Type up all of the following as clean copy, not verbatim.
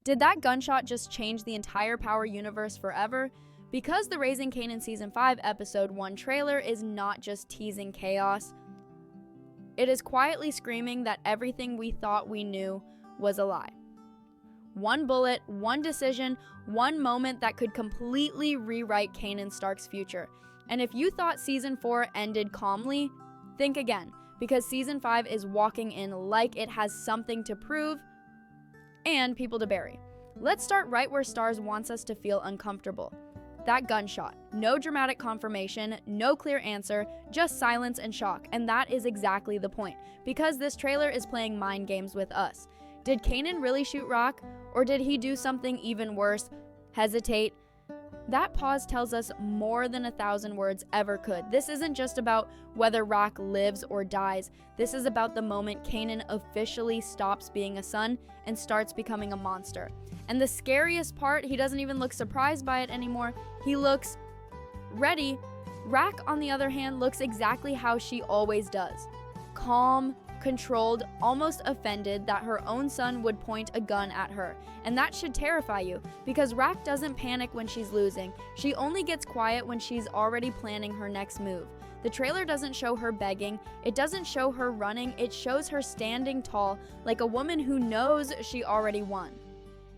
Did that gunshot just change the entire Power universe forever? Because the Raising Kanan Season 5 Episode 1 trailer is not just teasing chaos, it is quietly screaming that everything we thought we knew was a lie. One bullet, one decision, one moment that could completely rewrite Kanan Stark's future. And if you thought Season 4 ended calmly, think again, because Season 5 is walking in like it has something to prove and people to bury. Let's start right where STARZ wants us to feel uncomfortable. That gunshot. No dramatic confirmation, no clear answer, just silence and shock. And that is exactly the point, because this trailer is playing mind games with us. Did Kanan really shoot Rock, or did he do something even worse? Hesitate? That pause tells us more than 1,000 words ever could. This isn't just about whether Rock lives or dies. This is about the moment Kanan officially stops being a son and starts becoming a monster. And the scariest part, he doesn't even look surprised by it anymore. He looks ready. Rack, on the other hand, looks exactly how she always does. Calm, controlled, almost offended that her own son would point a gun at her. And that should terrify you, because Rack doesn't panic when she's losing. She only gets quiet when she's already planning her next move. The trailer doesn't show her begging, it doesn't show her running, it shows her standing tall, like a woman who knows she already won,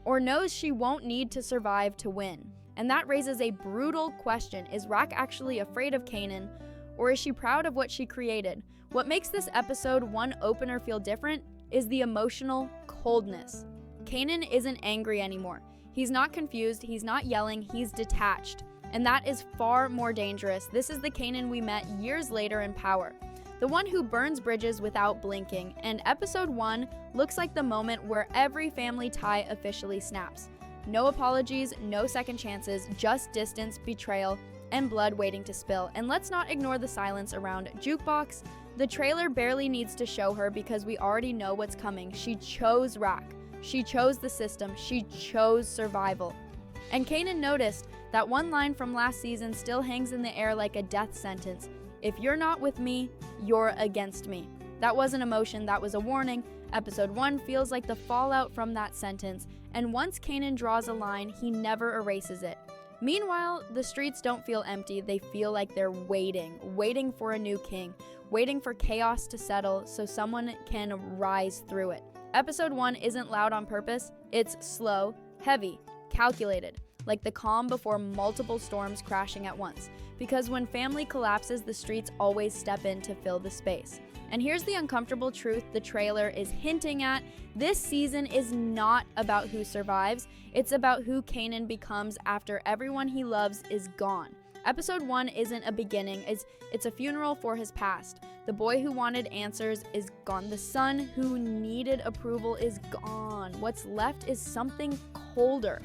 or knows she won't need to survive to win. And that raises a brutal question. Is Rack actually afraid of Kanan, or is she proud of what she created? What makes this episode 1 opener feel different is the emotional coldness. Kanan isn't angry anymore. He's not confused, he's not yelling, he's detached. And that is far more dangerous. This is the Kanan we met years later in Power. The one who burns bridges without blinking. And episode 1 looks like the moment where every family tie officially snaps. No apologies, no second chances, just distance, betrayal, and blood waiting to spill. And let's not ignore the silence around Jukebox. The trailer barely needs to show her because we already know what's coming. She chose Rack. She chose the system. She chose survival. And Kanan noticed that one line from last season still hangs in the air like a death sentence. If you're not with me, you're against me. That wasn't emotion, that was a warning. Episode 1 feels like the fallout from that sentence. And once Kanan draws a line, he never erases it. Meanwhile, the streets don't feel empty, they feel like they're waiting for a new king, waiting for chaos to settle so someone can rise through it. Episode 1 isn't loud on purpose, it's slow, heavy, calculated, like the calm before multiple storms crashing at once. Because when family collapses, the streets always step in to fill the space. And here's the uncomfortable truth the trailer is hinting at. This season is not about who survives, it's about who Kanan becomes after everyone he loves is gone. Episode 1 isn't a beginning, it's a funeral for his past. The boy who wanted answers is gone. The son who needed approval is gone. What's left is something colder.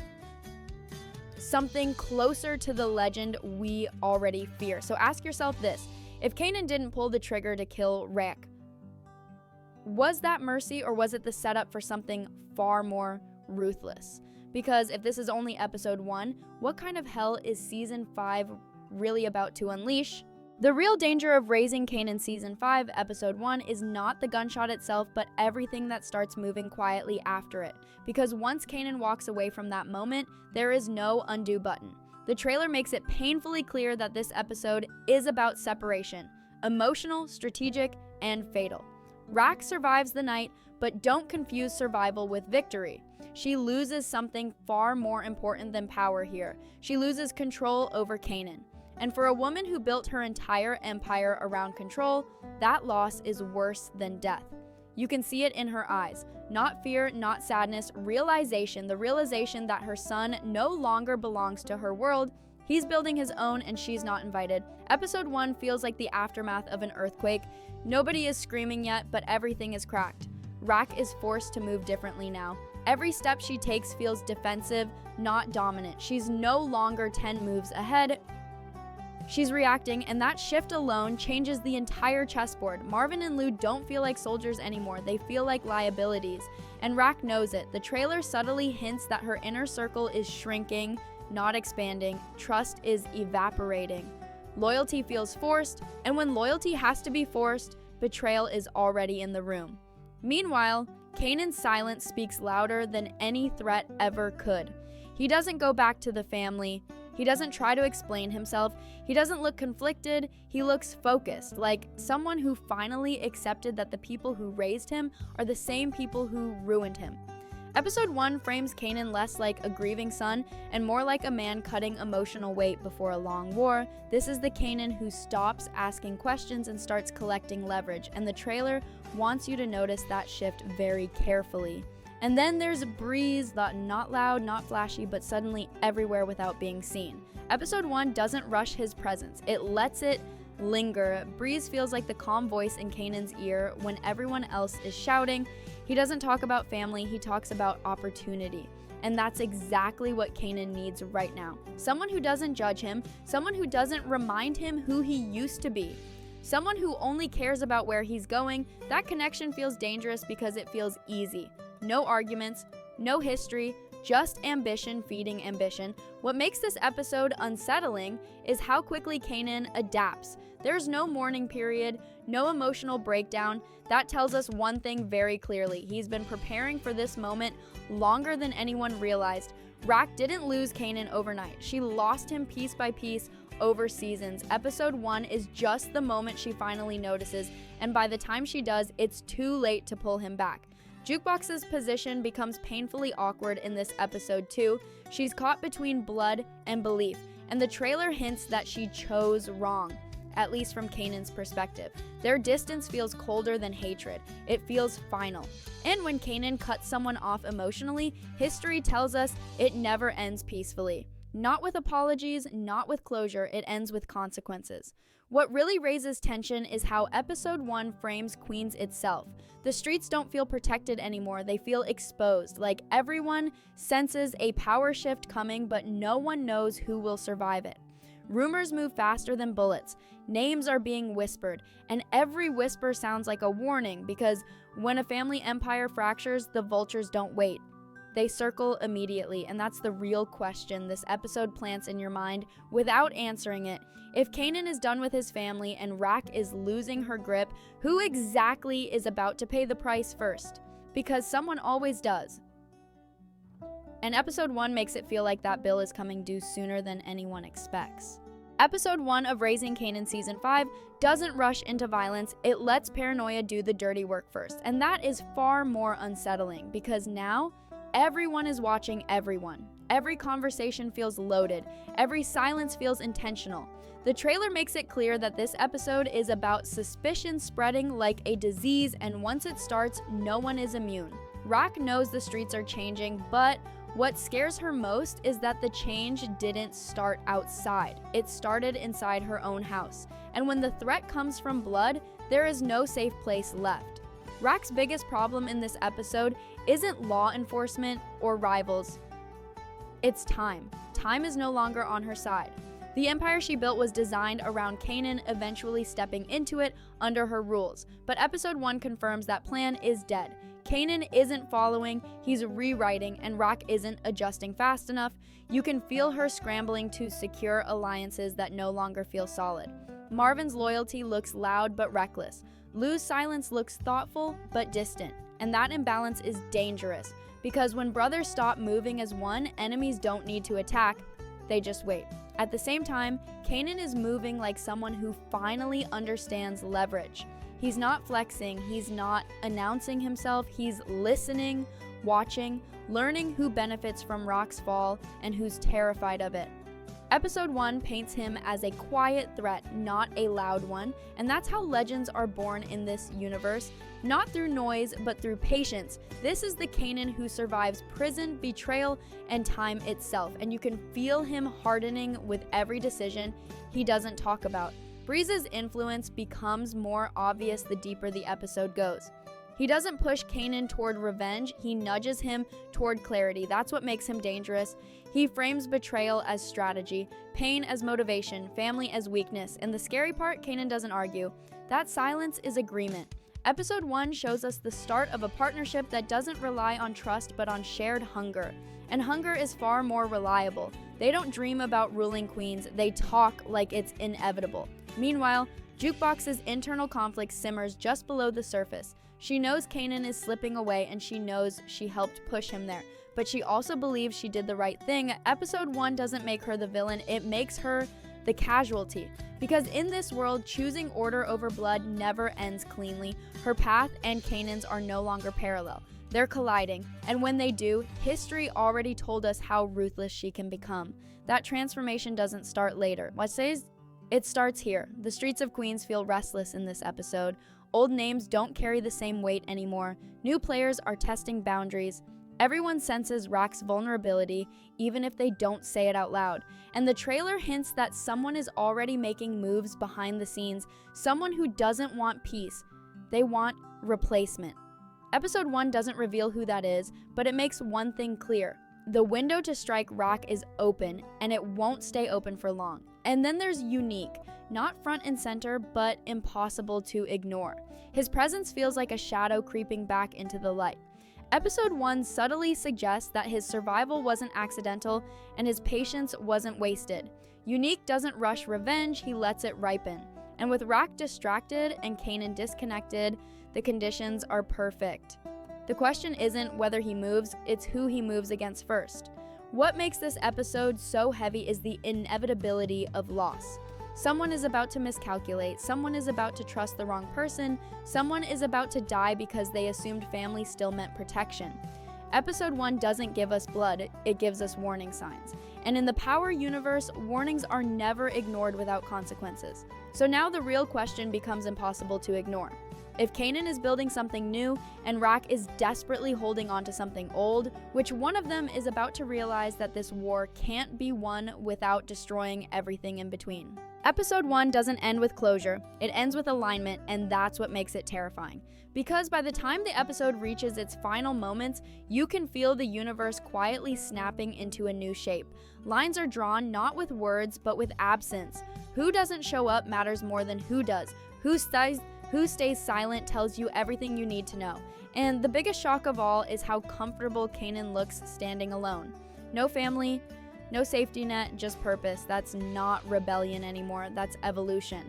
Something closer to the legend we already fear. So ask yourself this. If Kanan didn't pull the trigger to kill Rack, was that mercy or was it the setup for something far more ruthless? Because if this is only episode 1, what kind of hell is season 5 really about to unleash? The real danger of Raising Kanan Season 5 Episode 1 is not the gunshot itself, but everything that starts moving quietly after it. Because once Kanan walks away from that moment, there is no undo button. The trailer makes it painfully clear that this episode is about separation. Emotional, strategic, and fatal. Rack survives the night, but don't confuse survival with victory. She loses something far more important than power here. She loses control over Kanan. And for a woman who built her entire empire around control, that loss is worse than death. You can see it in her eyes. Not fear, not sadness, realization. The realization that her son no longer belongs to her world. He's building his own and she's not invited. Episode 1 feels like the aftermath of an earthquake. Nobody is screaming yet, but everything is cracked. Rack is forced to move differently now. Every step she takes feels defensive, not dominant. She's no longer 10 moves ahead. She's reacting, and that shift alone changes the entire chessboard. Marvin and Lou don't feel like soldiers anymore, they feel like liabilities. And Rack knows it. The trailer subtly hints that her inner circle is shrinking, not expanding. Trust is evaporating. Loyalty feels forced, and when loyalty has to be forced, betrayal is already in the room. Meanwhile, Kanan's silence speaks louder than any threat ever could. He doesn't go back to the family. He doesn't try to explain himself. He doesn't look conflicted. He looks focused, like someone who finally accepted that the people who raised him are the same people who ruined him. Episode 1 frames Kanan less like a grieving son and more like a man cutting emotional weight before a long war. This is the Kanan who stops asking questions and starts collecting leverage, and the trailer wants you to notice that shift very carefully. And then there's Breeze, not loud, not flashy, but suddenly everywhere without being seen. Episode 1 doesn't rush his presence, it lets it linger. Breeze feels like the calm voice in Kanan's ear when everyone else is shouting. He doesn't talk about family, he talks about opportunity. And that's exactly what Kanan needs right now. Someone who doesn't judge him, someone who doesn't remind him who he used to be. Someone who only cares about where he's going. That connection feels dangerous because it feels easy. No arguments, no history, just ambition feeding ambition. What makes this episode unsettling is how quickly Kanan adapts. There's no mourning period, no emotional breakdown. That tells us one thing very clearly. He's been preparing for this moment longer than anyone realized. Rak didn't lose Kanan overnight. She lost him piece by piece over seasons. Episode 1 is just the moment she finally notices, and by the time she does, it's too late to pull him back. Jukebox's position becomes painfully awkward in this episode too. She's caught between blood and belief, and the trailer hints that she chose wrong, at least from Kanan's perspective. Their distance feels colder than hatred. It feels final. And when Kanan cuts someone off emotionally, history tells us it never ends peacefully. Not with apologies, not with closure, it ends with consequences. What really raises tension is how episode 1 frames Queens itself. The streets don't feel protected anymore, they feel exposed, like everyone senses a power shift coming, but no one knows who will survive it. Rumors move faster than bullets, names are being whispered, and every whisper sounds like a warning because when a family empire fractures, the vultures don't wait. They circle immediately, and that's the real question this episode plants in your mind without answering it. If Kanan is done with his family and Rak is losing her grip, who exactly is about to pay the price first? Because someone always does. And episode 1 makes it feel like that bill is coming due sooner than anyone expects. Episode 1 of Raising Kanan Season 5 doesn't rush into violence, it lets Paranoia do the dirty work first. And that is far more unsettling because now, everyone is watching everyone. Every conversation feels loaded. Every silence feels intentional. The trailer makes it clear that this episode is about suspicion spreading like a disease, and once it starts, no one is immune. Rak knows the streets are changing, but what scares her most is that the change didn't start outside. It started inside her own house. And when the threat comes from blood, there is no safe place left. Rak's biggest problem in this episode isn't law enforcement or rivals. It's time. Time is no longer on her side. The empire she built was designed around Kanan eventually stepping into it under her rules, but episode 1 confirms that plan is dead. Kanan isn't following, he's rewriting, and Rak isn't adjusting fast enough. You can feel her scrambling to secure alliances that no longer feel solid. Marvin's loyalty looks loud but reckless. Lou's silence looks thoughtful but distant. And that imbalance is dangerous, because when brothers stop moving as one, enemies don't need to attack, they just wait. At the same time, Kanan is moving like someone who finally understands leverage. He's not flexing, he's not announcing himself, he's listening, watching, learning who benefits from Rak's fall and who's terrified of it. Episode 1 paints him as a quiet threat, not a loud one, and that's how legends are born in this universe. Not through noise, but through patience. This is the Kanan who survives prison, betrayal, and time itself, and you can feel him hardening with every decision he doesn't talk about. Breeze's influence becomes more obvious the deeper the episode goes. He doesn't push Kanan toward revenge, he nudges him toward clarity. That's what makes him dangerous. He frames betrayal as strategy, pain as motivation, family as weakness, and the scary part, Kanan doesn't argue. That silence is agreement. Episode 1 shows us the start of a partnership that doesn't rely on trust but on shared hunger. And hunger is far more reliable. They don't dream about ruling queens, they talk like it's inevitable. Meanwhile, Jukebox's internal conflict simmers just below the surface. She knows Kanan is slipping away and she knows she helped push him there, but she also believes she did the right thing. Episode 1 doesn't make her the villain, it makes her the casualty. Because in this world, choosing order over blood never ends cleanly. Her path and Kanan's are no longer parallel. They're colliding, and when they do, history already told us how ruthless she can become. That transformation doesn't start later. It starts here. The streets of Queens feel restless in this episode. Old names don't carry the same weight anymore. New players are testing boundaries. Everyone senses Rack's vulnerability, even if they don't say it out loud. And the trailer hints that someone is already making moves behind the scenes, someone who doesn't want peace. They want replacement. Episode 1 doesn't reveal who that is, but it makes one thing clear. The window to strike Rack is open, and it won't stay open for long. And then there's Unique, not front and center, but impossible to ignore. His presence feels like a shadow creeping back into the light. Episode 1 subtly suggests that his survival wasn't accidental and his patience wasn't wasted. Unique doesn't rush revenge, he lets it ripen. And with Rack distracted and Kanan disconnected, the conditions are perfect. The question isn't whether he moves, it's who he moves against first. What makes this episode so heavy is the inevitability of loss. Someone is about to miscalculate, someone is about to trust the wrong person, someone is about to die because they assumed family still meant protection. Episode 1 doesn't give us blood, it gives us warning signs. And in the Power universe, warnings are never ignored without consequences. So now the real question becomes impossible to ignore. If Kanan is building something new and Rack is desperately holding on to something old, which one of them is about to realize that this war can't be won without destroying everything in between? Episode 1 doesn't end with closure, it ends with alignment, and that's what makes it terrifying. Because by the time the episode reaches its final moments, you can feel the universe quietly snapping into a new shape. Lines are drawn not with words, but with absence. Who doesn't show up matters more than who does. Who stays silent tells you everything you need to know. And the biggest shock of all is how comfortable Kanan looks standing alone. No family, no safety net, just purpose. That's not rebellion anymore, that's evolution.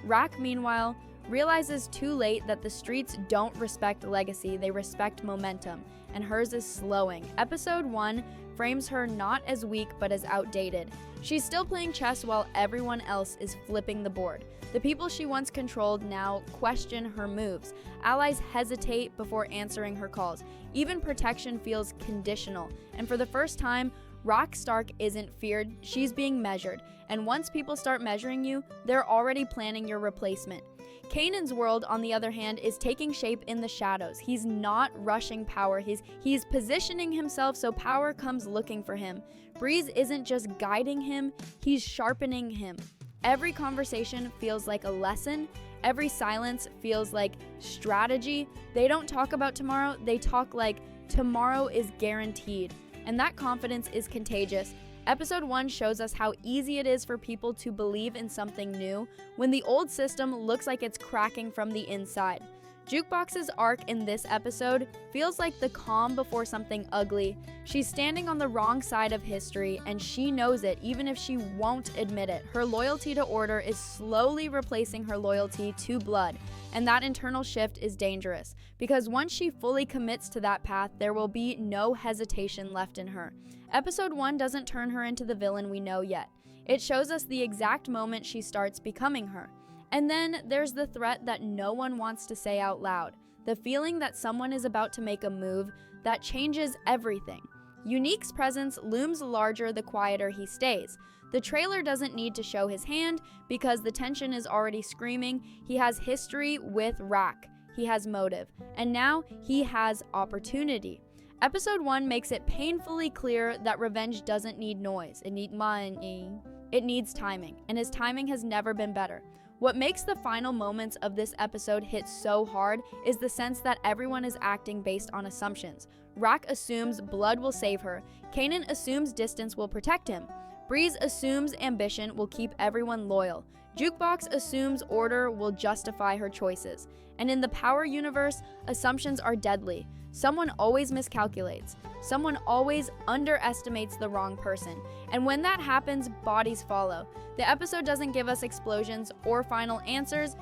Rack, meanwhile, realizes too late that the streets don't respect legacy, they respect momentum, and hers is slowing. Episode 1 frames her not as weak but as outdated. She's still playing chess while everyone else is flipping the board. The people she once controlled now question her moves. Allies hesitate before answering her calls. Even protection feels conditional. And for the first time, Rock Stark isn't feared, she's being measured. And once people start measuring you, they're already planning your replacement. Kanan's world, on the other hand, is taking shape in the shadows. He's not rushing power, he's positioning himself so power comes looking for him. Breeze isn't just guiding him, he's sharpening him. Every conversation feels like a lesson, every silence feels like strategy. They don't talk about tomorrow, they talk like tomorrow is guaranteed. And that confidence is contagious. Episode 1 shows us how easy it is for people to believe in something new when the old system looks like it's cracking from the inside. Jukebox's arc in this episode feels like the calm before something ugly. She's standing on the wrong side of history, and she knows it even if she won't admit it. Her loyalty to order is slowly replacing her loyalty to blood, and that internal shift is dangerous, because once she fully commits to that path, there will be no hesitation left in her. Episode 1 doesn't turn her into the villain we know yet. It shows us the exact moment she starts becoming her. And then there's the threat that no one wants to say out loud, the feeling that someone is about to make a move that changes everything. Unique's presence looms larger the quieter he stays. The trailer doesn't need to show his hand because the tension is already screaming. He has history with Rack, he has motive, and now he has opportunity. Episode 1 makes it painfully clear that revenge doesn't need noise, it needs money. It needs timing, and his timing has never been better. What makes the final moments of this episode hit so hard is the sense that everyone is acting based on assumptions. Rack assumes blood will save her. Kanan assumes distance will protect him. Breeze assumes ambition will keep everyone loyal. Jukebox assumes order will justify her choices. And in the Power universe, assumptions are deadly. Someone always miscalculates. Someone always underestimates the wrong person. And when that happens, bodies follow. The episode doesn't give us explosions or final answers.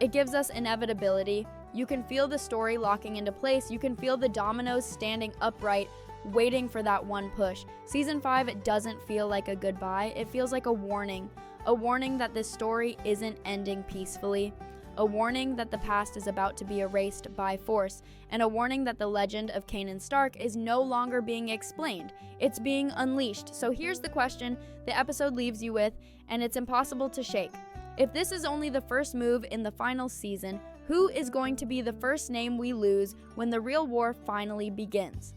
It gives us inevitability. You can feel the story locking into place. You can feel the dominoes standing upright, waiting for that one push. Season 5 doesn't feel like a goodbye. It feels like a warning that this story isn't ending peacefully, a warning that the past is about to be erased by force, and a warning that the legend of Kanan Stark is no longer being explained. It's being unleashed. So here's the question the episode leaves you with, and it's impossible to shake. If this is only the first move in the final season, who is going to be the first name we lose when the real war finally begins?